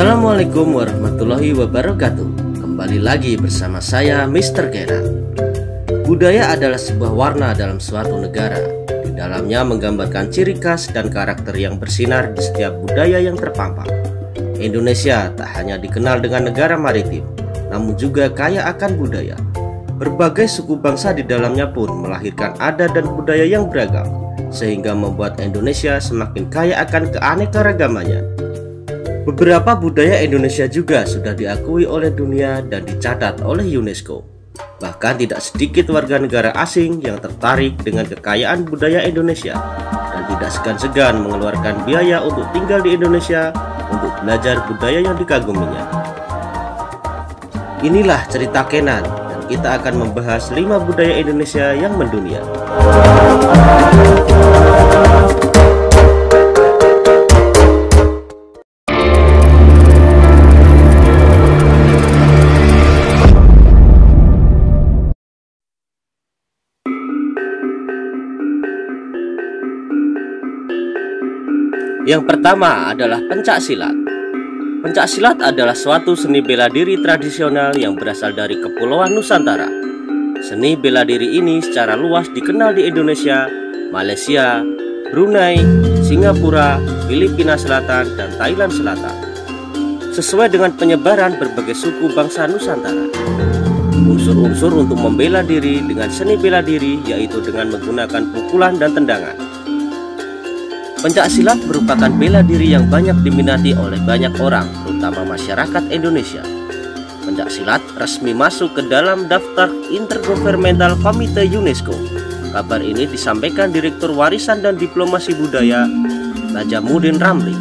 Assalamualaikum warahmatullahi wabarakatuh. Kembali lagi bersama saya Mr. Kenan. Budaya adalah sebuah warna dalam suatu negara. Di dalamnya menggambarkan ciri khas dan karakter yang bersinar di setiap budaya yang terpampang. Indonesia tak hanya dikenal dengan negara maritim, namun juga kaya akan budaya. Berbagai suku bangsa di dalamnya pun melahirkan adat dan budaya yang beragam, sehingga membuat Indonesia semakin kaya akan keanekaragamannya. Beberapa budaya Indonesia juga sudah diakui oleh dunia dan dicatat oleh UNESCO. Bahkan tidak sedikit warga negara asing yang tertarik dengan kekayaan budaya Indonesia dan tidak segan-segan mengeluarkan biaya untuk tinggal di Indonesia untuk belajar budaya yang dikaguminya. Inilah cerita Kenan, dan kita akan membahas 5 budaya Indonesia yang mendunia. Yang pertama adalah pencaksilat. Pencaksilat adalah suatu seni bela diri tradisional yang berasal dari Kepulauan Nusantara. Seni bela diri ini secara luas dikenal di Indonesia, Malaysia, Brunei, Singapura, Filipina Selatan, dan Thailand Selatan. Sesuai dengan penyebaran berbagai suku bangsa Nusantara. Unsur-unsur untuk membela diri dengan seni bela diri yaitu dengan menggunakan pukulan dan tendangan. Pencaksilat merupakan bela diri yang banyak diminati oleh banyak orang, terutama masyarakat Indonesia. Pencaksilat resmi masuk ke dalam daftar Intergovernmental Committee UNESCO. Kabar ini disampaikan Direktur Warisan dan Diplomasi Budaya, Najamuddin Ramli.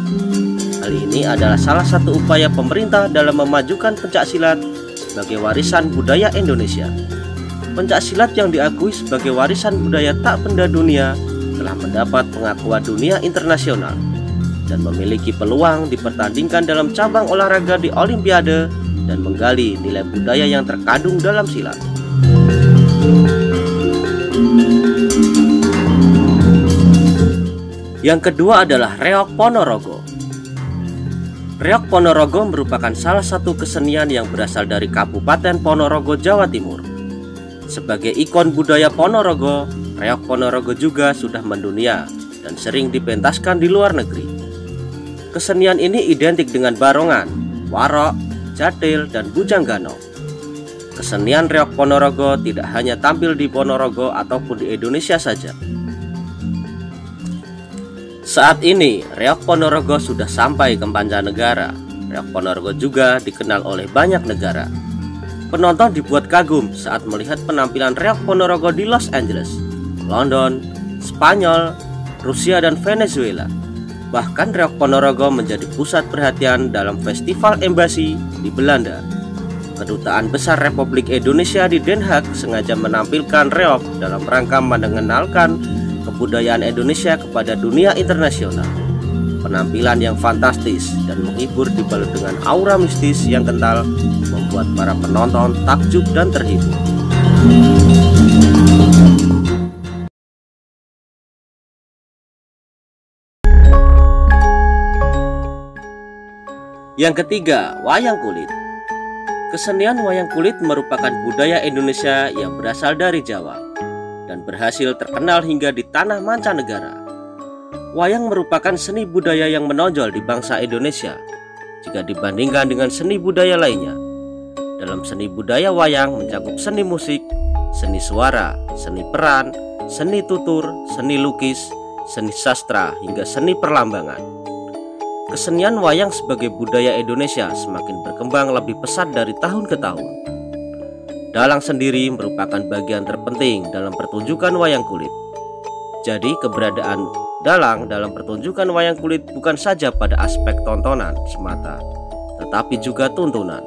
Hal ini adalah salah satu upaya pemerintah dalam memajukan pencaksilat sebagai warisan budaya Indonesia. Pencaksilat yang diakui sebagai warisan budaya tak benda dunia telah mendapat pengakuan dunia internasional dan memiliki peluang dipertandingkan dalam cabang olahraga di Olimpiade dan menggali nilai budaya yang terkandung dalam silat. Yang kedua adalah Reok Ponorogo. Reok Ponorogo merupakan salah satu kesenian yang berasal dari Kabupaten Ponorogo, Jawa Timur. Sebagai ikon budaya Ponorogo, Reok Ponorogo juga sudah mendunia dan sering dipentaskan di luar negeri. Kesenian ini identik dengan barongan, warok, jatil, dan bujanggano. Kesenian Reok Ponorogo tidak hanya tampil di Ponorogo ataupun di Indonesia saja. Saat ini, Reok Ponorogo sudah sampai ke mancanegara. Reok Ponorogo juga dikenal oleh banyak negara. Penonton dibuat kagum saat melihat penampilan Reok Ponorogo di Los Angeles, London, Spanyol, Rusia, dan Venezuela. Bahkan Reok Ponorogo menjadi pusat perhatian dalam Festival Embasi di Belanda. Kedutaan Besar Republik Indonesia di Den Haag sengaja menampilkan reok dalam rangka mengenalkan kebudayaan Indonesia kepada dunia internasional. Penampilan yang fantastis dan menghibur dibalut dengan aura mistis yang kental membuat para penonton takjub dan terhibur. Yang ketiga, wayang kulit. Kesenian wayang kulit merupakan budaya Indonesia yang berasal dari Jawa dan berhasil terkenal hingga di tanah mancanegara. Wayang merupakan seni budaya yang menonjol di bangsa Indonesia jika dibandingkan dengan seni budaya lainnya. Dalam seni budaya wayang mencakup seni musik, seni suara, seni peran, seni tutur, seni lukis, seni sastra, hingga seni perlambangan. Kesenian wayang sebagai budaya Indonesia semakin berkembang lebih pesat dari tahun ke tahun. Dalang sendiri merupakan bagian terpenting dalam pertunjukan wayang kulit. Jadi keberadaan dalang dalam pertunjukan wayang kulit bukan saja pada aspek tontonan semata, tetapi juga tuntunan.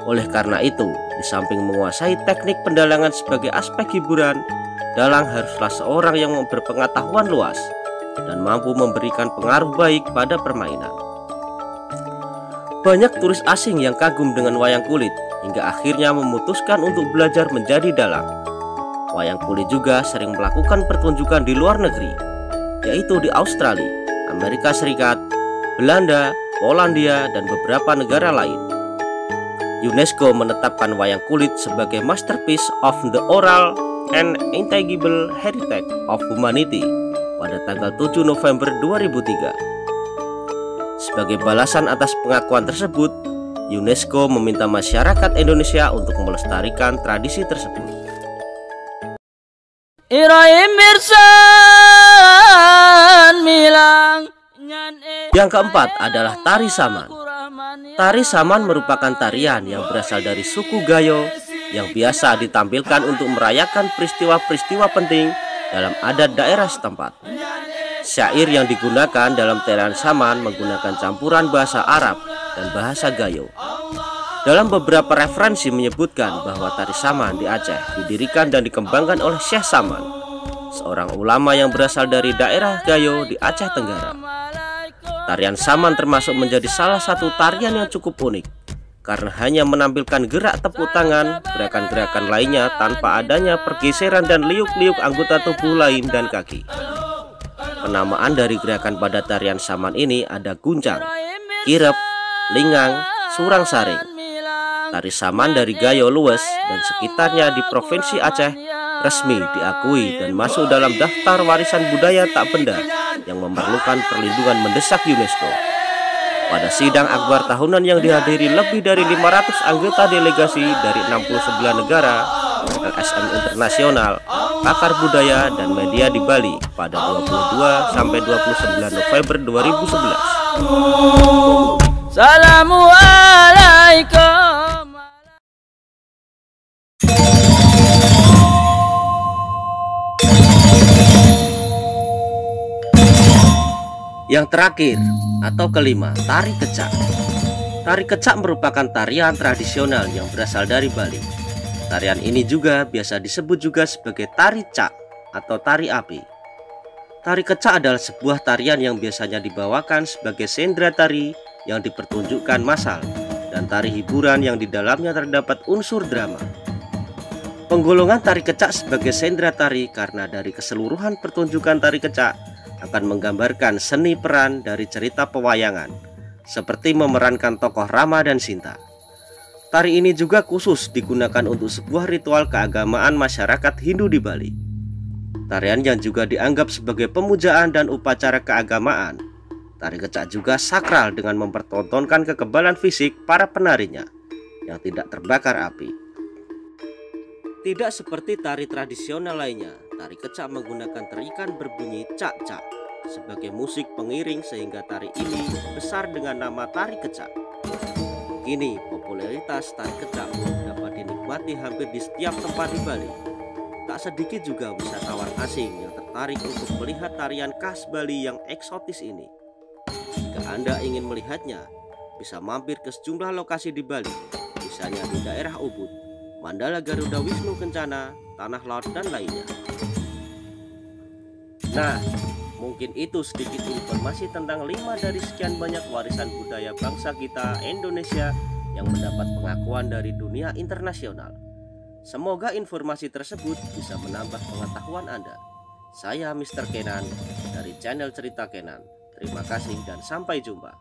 Oleh karena itu, di samping menguasai teknik pendalangan sebagai aspek hiburan, dalang haruslah seorang yang berpengetahuan luas dan mampu memberikan pengaruh baik pada permainan. Banyak turis asing yang kagum dengan wayang kulit hingga akhirnya memutuskan untuk belajar menjadi dalang. Wayang kulit juga sering melakukan pertunjukan di luar negeri, yaitu di Australia, Amerika Serikat, Belanda, Polandia, dan beberapa negara lain. UNESCO menetapkan wayang kulit sebagai Masterpiece of the Oral and Intangible Heritage of Humanity pada tanggal 7 November 2003. Sebagai balasan atas pengakuan tersebut, UNESCO meminta masyarakat Indonesia untuk melestarikan tradisi tersebut. Yang keempat adalah tari saman. Tari saman merupakan tarian yang berasal dari suku Gayo yang biasa ditampilkan untuk merayakan peristiwa-peristiwa penting dalam adat daerah setempat. Syair yang digunakan dalam tarian saman menggunakan campuran bahasa Arab dan bahasa Gayo. Dalam beberapa referensi menyebutkan bahwa tari saman di Aceh didirikan dan dikembangkan oleh Syekh Saman, seorang ulama yang berasal dari daerah Gayo di Aceh Tenggara. Tarian saman termasuk menjadi salah satu tarian yang cukup unik karena hanya menampilkan gerak tepuk tangan, gerakan-gerakan lainnya tanpa adanya pergeseran dan liuk-liuk anggota tubuh lain dan kaki. Penamaan dari gerakan pada tarian saman ini ada guncang, kirep, lingang, surang saring. Tari saman dari Gayo Lues dan sekitarnya di Provinsi Aceh resmi diakui dan masuk dalam daftar warisan budaya tak benda yang memerlukan perlindungan mendesak UNESCO. Pada sidang akbar tahunan yang dihadiri lebih dari 500 anggota delegasi dari 69 negara, LSM internasional, pakar budaya dan media di Bali pada 22 sampai 29 November 2011. Assalamualaikum. Yang terakhir atau kelima, tari kecak. Tari kecak merupakan tarian tradisional yang berasal dari Bali. Tarian ini juga biasa disebut juga sebagai tari cak atau tari api. Tari kecak adalah sebuah tarian yang biasanya dibawakan sebagai sendera tari yang dipertunjukkan massal dan tari hiburan yang di dalamnya terdapat unsur drama. Penggolongan tari kecak sebagai sendera tari karena dari keseluruhan pertunjukan tari kecak akan menggambarkan seni peran dari cerita pewayangan, seperti memerankan tokoh Rama dan Sinta. Tari ini juga khusus digunakan untuk sebuah ritual keagamaan masyarakat Hindu di Bali. Tarian yang juga dianggap sebagai pemujaan dan upacara keagamaan. Tari kecak juga sakral dengan mempertontonkan kekebalan fisik para penarinya yang tidak terbakar api. Tidak seperti tari tradisional lainnya, tari kecak menggunakan terikan berbunyi cak-cak sebagai musik pengiring sehingga tari ini besar dengan nama tari kecak. Kini popularitas tari kecak dapat dinikmati hampir di setiap tempat di Bali. Tak sedikit juga wisatawan asing yang tertarik untuk melihat tarian khas Bali yang eksotis ini. Jika Anda ingin melihatnya, bisa mampir ke sejumlah lokasi di Bali, misalnya di daerah Ubud, Mandala Garuda Wisnu Kencana, Tanah Laut, dan lainnya. Nah, mungkin itu sedikit informasi tentang 5 dari sekian banyak warisan budaya bangsa kita Indonesia yang mendapat pengakuan dari dunia internasional. Semoga informasi tersebut bisa menambah pengetahuan Anda. Saya Mr. Kenan dari channel Cerita Kenan. Terima kasih dan sampai jumpa.